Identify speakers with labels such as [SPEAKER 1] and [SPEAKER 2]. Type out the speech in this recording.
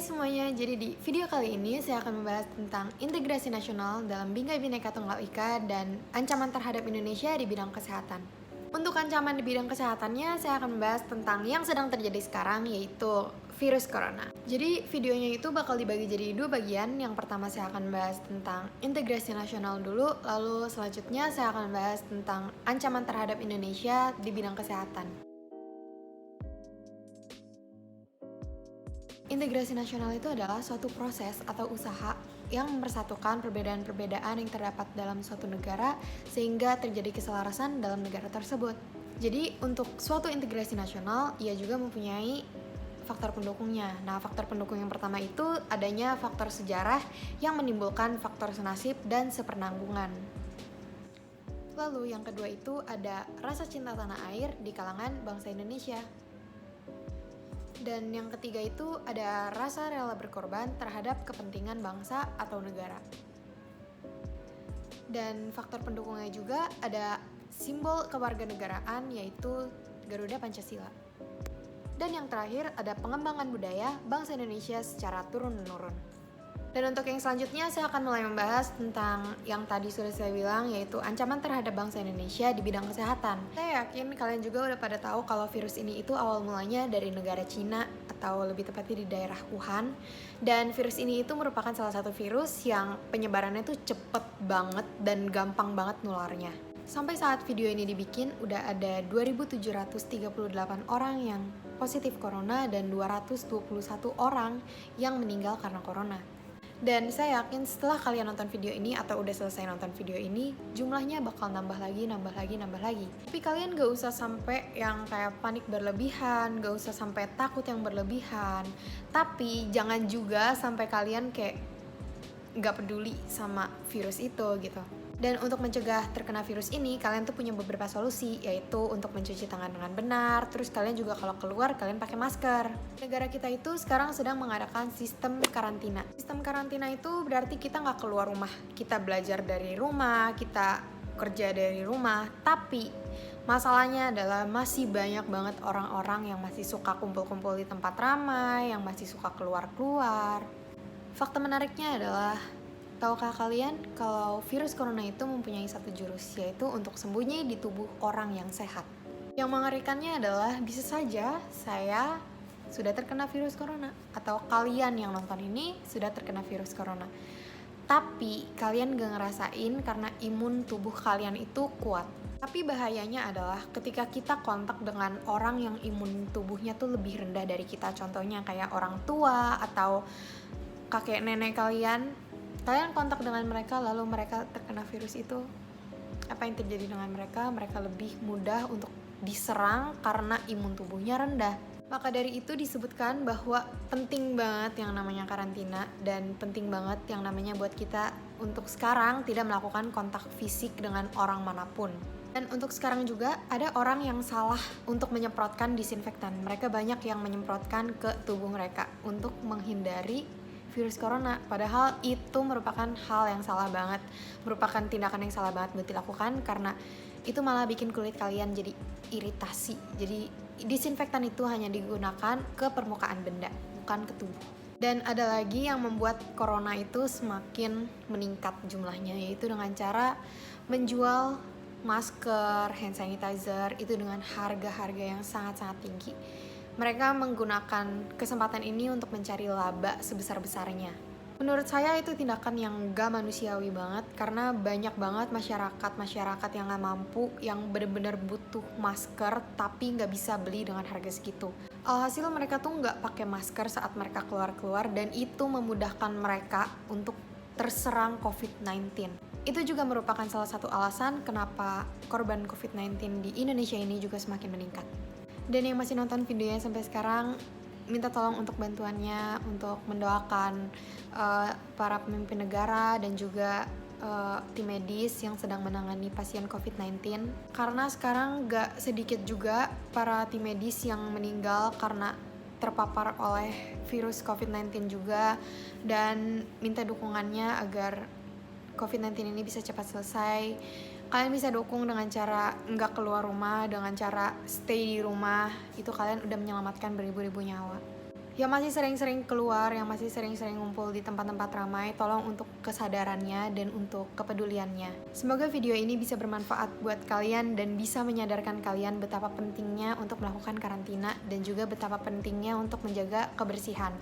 [SPEAKER 1] semuanya, jadi di video kali ini saya akan membahas tentang integrasi nasional dalam Bingkai Bhinneka Tunggal Ika dan ancaman terhadap Indonesia di bidang kesehatan. Untuk ancaman di bidang kesehatannya, saya akan membahas tentang yang sedang terjadi sekarang, yaitu virus corona. Jadi videonya itu bakal dibagi jadi dua bagian. Yang pertama saya akan membahas tentang integrasi nasional dulu, lalu selanjutnya saya akan membahas tentang ancaman terhadap Indonesia di bidang kesehatan. Integrasi nasional itu adalah suatu proses atau usaha yang mempersatukan perbedaan-perbedaan yang terdapat dalam suatu negara sehingga terjadi keselarasan dalam negara tersebut. Jadi untuk suatu integrasi nasional, ia juga mempunyai faktor pendukungnya. Nah, faktor pendukung yang pertama itu adanya faktor sejarah yang menimbulkan faktor senasib dan sepenanggungan. Lalu yang kedua itu ada rasa cinta tanah air di kalangan bangsa Indonesia. Dan yang ketiga itu ada rasa rela berkorban terhadap kepentingan bangsa atau negara. Dan faktor pendukungnya juga ada simbol kewarganegaraan, yaitu Garuda Pancasila. Dan yang terakhir ada pengembangan budaya bangsa Indonesia secara turun-menurun. Dan untuk yang selanjutnya saya akan mulai membahas tentang yang tadi sudah saya bilang, yaitu ancaman terhadap bangsa Indonesia di bidang kesehatan. Saya yakin kalian juga udah pada tahu kalau virus ini itu awal mulanya dari negara Cina, atau lebih tepatnya di daerah Wuhan. Dan virus ini itu merupakan salah satu virus yang penyebarannya tuh cepet banget dan gampang banget nularnya. Sampai saat video ini dibikin, udah ada 2.738 orang yang positif corona dan 221 orang yang meninggal karena corona. Dan saya yakin setelah kalian nonton video ini atau udah selesai nonton video ini, jumlahnya bakal nambah lagi. Tapi kalian gak usah sampai yang kayak panik berlebihan, gak usah sampai takut yang berlebihan. Tapi jangan juga sampai kalian kayak gak peduli sama virus itu gitu. Dan untuk mencegah terkena virus ini, kalian tuh punya beberapa solusi, yaitu untuk mencuci tangan dengan benar. Terus kalian juga kalau keluar, kalian pakai masker. Negara kita itu sekarang sedang mengadakan sistem karantina. Sistem karantina itu berarti kita nggak keluar rumah. Kita belajar dari rumah, kita kerja dari rumah. Tapi masalahnya adalah masih banyak banget orang-orang yang masih suka kumpul-kumpul di tempat ramai, yang masih suka keluar-keluar. Fakta menariknya adalah, tahukah kalian kalau virus corona itu mempunyai satu jurus, yaitu untuk sembunyi di tubuh orang yang sehat. Yang mengerikannya adalah bisa saja saya sudah terkena virus corona, atau kalian yang nonton ini sudah terkena virus corona. Tapi kalian gak ngerasain karena imun tubuh kalian itu kuat. Tapi bahayanya adalah ketika kita kontak dengan orang yang imun tubuhnya tuh lebih rendah dari kita. Contohnya kayak orang tua atau kakek nenek kalian kontak dengan mereka lalu mereka terkena virus itu, apa yang terjadi dengan mereka? Mereka lebih mudah untuk diserang karena imun tubuhnya rendah. Maka dari itu disebutkan bahwa penting banget yang namanya karantina, dan penting banget yang namanya buat kita untuk sekarang tidak melakukan kontak fisik dengan orang manapun. Dan untuk sekarang juga ada orang yang salah untuk menyemprotkan disinfektan. Mereka banyak yang menyemprotkan ke tubuh mereka untuk menghindari virus corona, padahal itu merupakan hal yang salah banget, merupakan tindakan yang salah banget buat dilakukan, karena itu malah bikin kulit kalian jadi iritasi. Jadi disinfektan itu hanya digunakan ke permukaan benda, bukan ke tubuh. Dan ada lagi yang membuat corona itu semakin meningkat jumlahnya, yaitu dengan cara menjual masker, hand sanitizer itu dengan harga-harga yang sangat-sangat tinggi. Mereka menggunakan kesempatan ini untuk mencari laba sebesar-besarnya. Menurut saya itu tindakan yang gak manusiawi banget, karena banyak banget masyarakat yang gak mampu, yang benar-benar butuh masker tapi gak bisa beli dengan harga segitu. Alhasil mereka tuh gak pakai masker saat mereka keluar-keluar, dan itu memudahkan mereka untuk terserang COVID-19. Itu juga merupakan salah satu alasan kenapa korban COVID-19 di Indonesia ini juga semakin meningkat. Dan yang masih nonton videonya sampai sekarang, minta tolong untuk bantuannya, untuk mendoakan para pemimpin negara dan juga tim medis yang sedang menangani pasien COVID-19. Karena sekarang gak sedikit juga para tim medis yang meninggal karena terpapar oleh virus COVID-19 juga, dan minta dukungannya agar COVID-19 ini bisa cepat selesai. Kalian bisa dukung dengan cara nggak keluar rumah, dengan cara stay di rumah. Itu kalian udah menyelamatkan beribu-ribu nyawa. Yang masih sering-sering keluar, yang masih sering-sering ngumpul di tempat-tempat ramai, tolong untuk kesadarannya dan untuk kepeduliannya. Semoga video ini bisa bermanfaat buat kalian dan bisa menyadarkan kalian betapa pentingnya untuk melakukan karantina dan juga betapa pentingnya untuk menjaga kebersihan.